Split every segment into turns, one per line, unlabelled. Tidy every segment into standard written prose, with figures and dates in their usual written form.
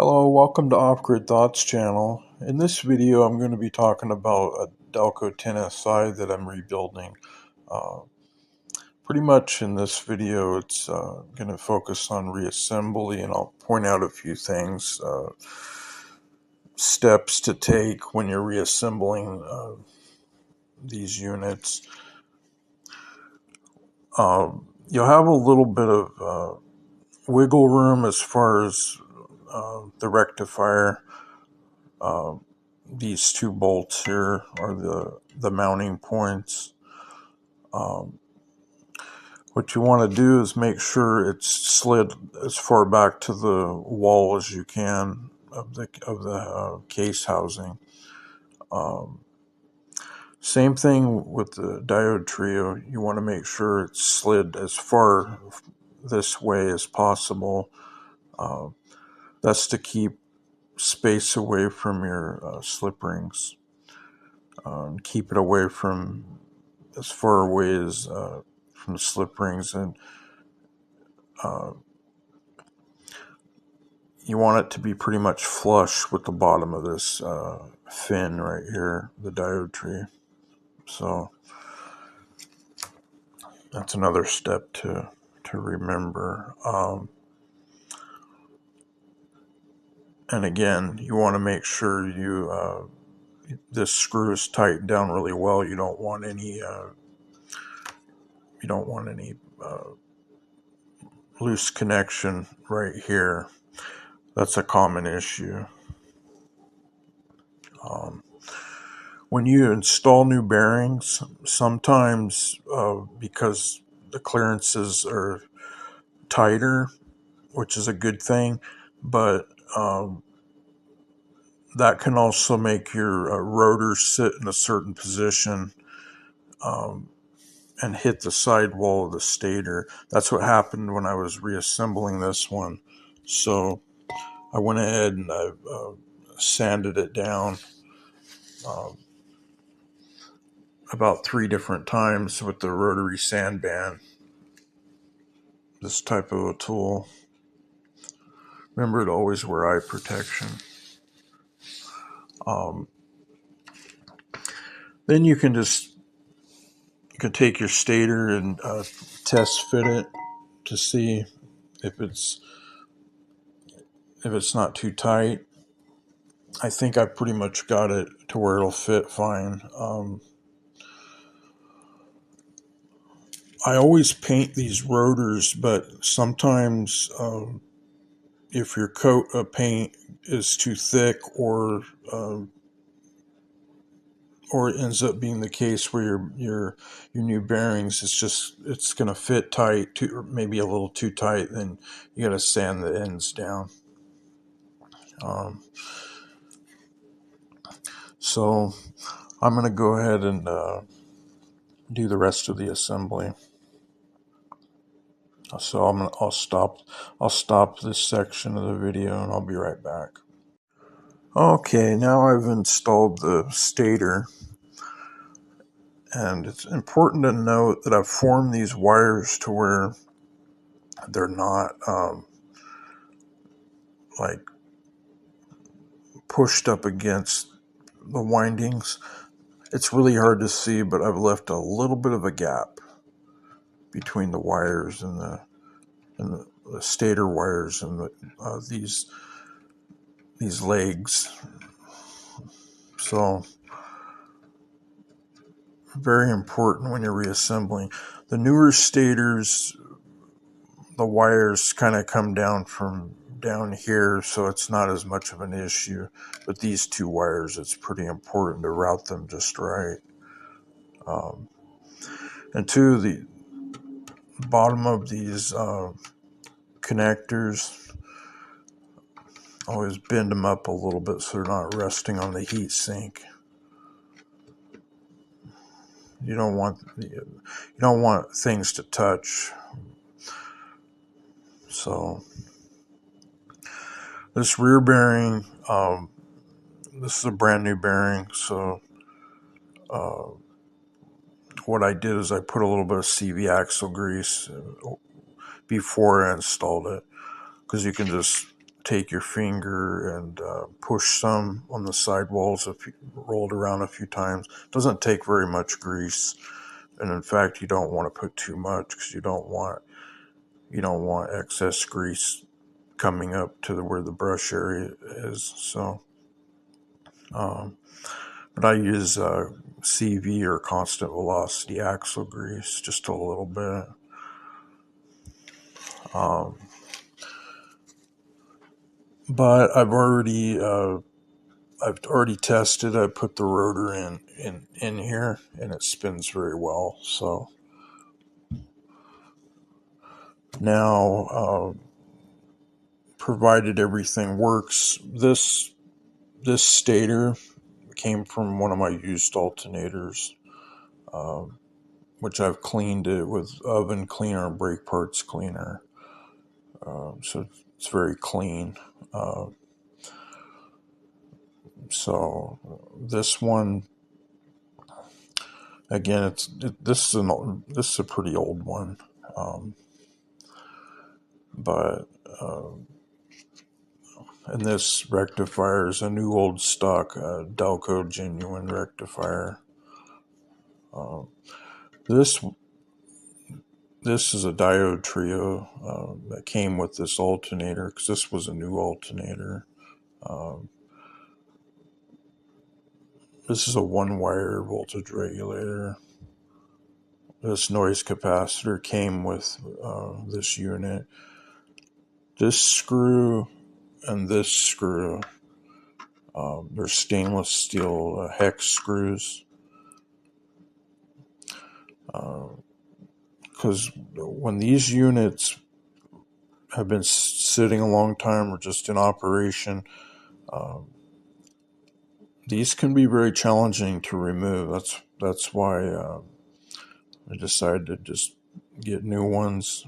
Hello, welcome to Off-Grid Thoughts channel. In this video, I'm going to be talking about a Delco 10SI that I'm rebuilding. Uh, Pretty much in this video, it's going to focus on reassembly, and I'll point out a few things, steps to take when you're reassembling these units. You'll have a little bit of wiggle room as far as the rectifier. These two bolts here are the mounting points. What you want to do is make sure it's slid as far back to the wall as you can of the case housing. Same thing with the diode trio. You want to make sure it's slid as far this way as possible. That's to keep space away from your slip rings. Keep it away from as far away as from the slip rings, and you want it to be pretty much flush with the bottom of this fin right here, the diode tree. So that's another step to remember. And again, you want to make sure this screw is tightened down really well. You don't want any loose connection right here. That's a common issue. When you install new bearings, sometimes because the clearances are tighter, which is a good thing, but that can also make your rotor sit in a certain position and hit the sidewall of the stator. That's what happened when I was reassembling this one. So I went ahead and I sanded it down about 3 different times with the rotary sand band, this type of a tool. Remember to always wear eye protection. Then you can take your stator and test fit it to see if it's not too tight. I think I pretty much got it to where it'll fit fine. I always paint these rotors, but sometimes if your coat of paint is too thick, or it ends up being the case where your new bearings, it's going to fit tight, or maybe a little too tight, then you got to sand the ends down. So I'm going to go ahead and do the rest of the assembly. So I'll stop this section of the video, and I'll be right back. Okay, now I've installed the stator, and it's important to note that I've formed these wires to where they're not like pushed up against the windings. It's really hard to see, but I've left a little bit of a gap between the wires and the stator wires and these legs. So very important when you're reassembling. The newer stators, the wires kind of come down from down here, so it's not as much of an issue. But these two wires, it's pretty important to route them just right. And two, the bottom of these connectors, always bend them up a little bit so they're not resting on the heat sink. You don't want things to touch. So this rear bearing, this is a brand new bearing, so what I did is I put a little bit of CV axle grease before I installed it, because you can just take your finger and push some on the sidewalls if you roll it around a few times. It doesn't take very much grease, and in fact, you don't want to put too much because you don't want excess grease coming up to where the brush area is. So, but I use CV or constant velocity axle grease, just a little bit. But I've already tested. I put the rotor in here, and it spins very well. So now, provided everything works, this stator came from one of my used alternators, which I've cleaned it with oven cleaner and brake parts cleaner. So it's very clean. So this one, again, this is a pretty old one, but and this rectifier is a new old stock Delco genuine rectifier. This is a diode trio that came with this alternator, because this was a new alternator. This is a one-wire voltage regulator. This noise capacitor came with this unit. This screw and this screw, they're stainless steel hex screws. Because when these units have been sitting a long time or just in operation, these can be very challenging to remove. That's why I decided to just get new ones.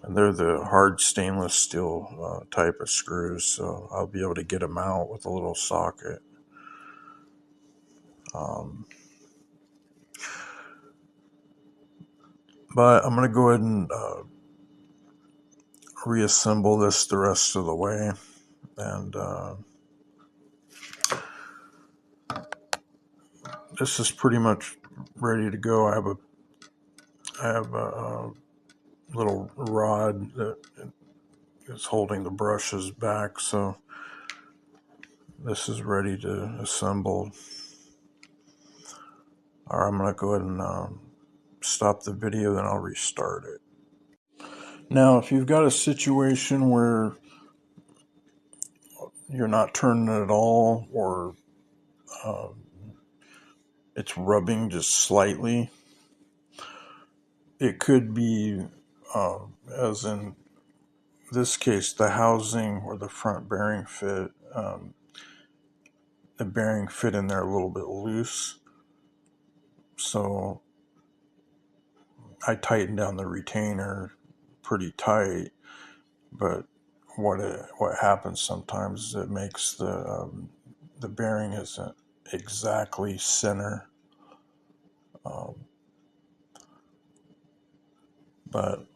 And they're the hard stainless steel type of screws, so I'll be able to get them out with a little socket. But I'm going to go ahead and reassemble this the rest of the way. And this is pretty much ready to go. I have a little rod that is holding the brushes back, so this is ready to assemble. All right, I'm going to go ahead and stop the video, then I'll restart it. Now, if you've got a situation where you're not turning it at all, or it's rubbing just slightly, it could be, as in this case, the housing or the front bearing fit, the bearing fit in there a little bit loose. So I tightened down the retainer pretty tight, but what happens sometimes is it makes the bearing isn't exactly center. But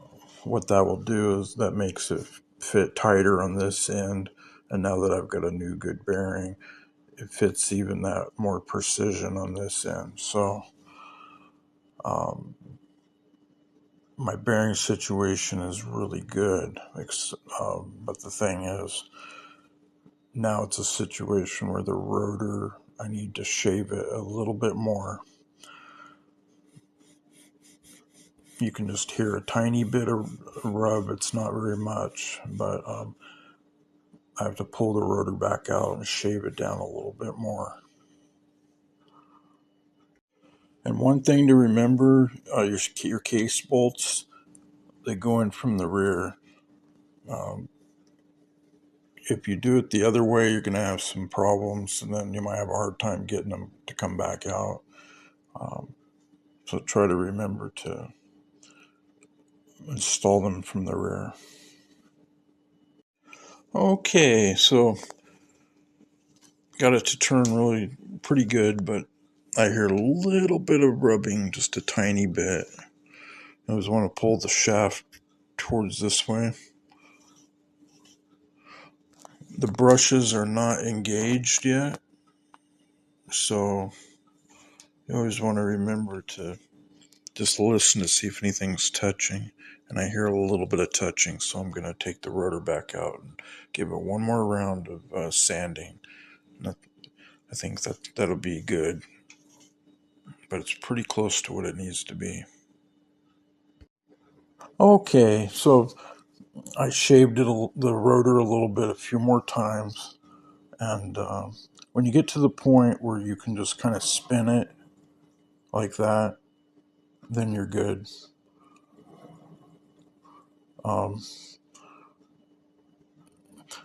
what that will do is that makes it fit tighter on this end, and now that I've got a new good bearing, it fits even that more precision on this end. So my bearing situation is really good, but the thing is, now it's a situation where the rotor, I need to shave it a little bit more. You can just hear a tiny bit of rub. It's not very much, but I have to pull the rotor back out and shave it down a little bit more. And one thing to remember, your case bolts, they go in from the rear. If you do it the other way, you're going to have some problems, and then you might have a hard time getting them to come back out. So try to remember to install them from the rear. Okay, so got it to turn really pretty good, but I hear a little bit of rubbing, just a tiny bit. I always want to pull the shaft towards this way. The brushes are not engaged yet, so you always want to remember to just listen to see if anything's touching. And I hear a little bit of touching, so I'm going to take the rotor back out and give it one more round of sanding. And I think that'll be good, but it's pretty close to what it needs to be. Okay, so I shaved the rotor a little bit, a few more times, and when you get to the point where you can just kind of spin it like that, then you're good. Um,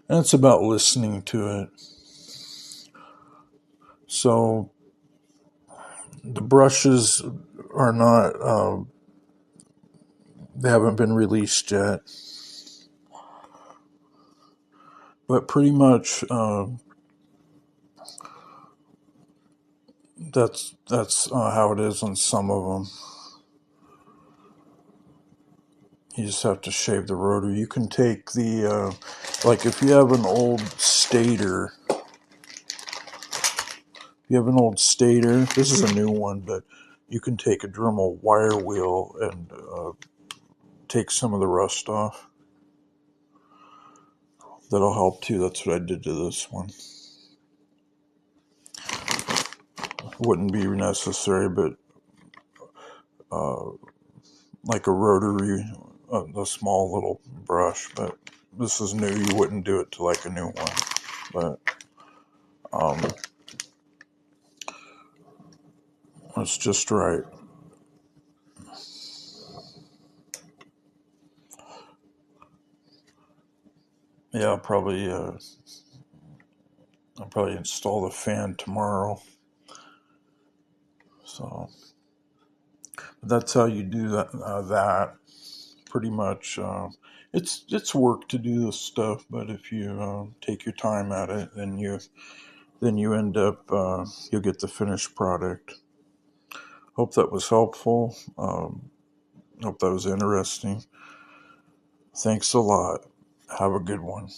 and it's about listening to it. So the brushes are not, they haven't been released yet, but pretty much that's how it is on some of them. You just have to shave the rotor. You can take the, like if you have an old stator, this is a new one, but you can take a Dremel wire wheel and take some of the rust off. That'll help too. That's what I did to this one. Wouldn't be necessary, but like a rotary, a small little brush, but this is new. You wouldn't do it to like a new one, but it's just right. Yeah, I'll probably install the fan tomorrow. So that's how you do that. That pretty much. It's work to do this stuff, but if you take your time at it, then you end up you'll get the finished product. Hope that was helpful. Hope that was interesting. Thanks a lot. Have a good one.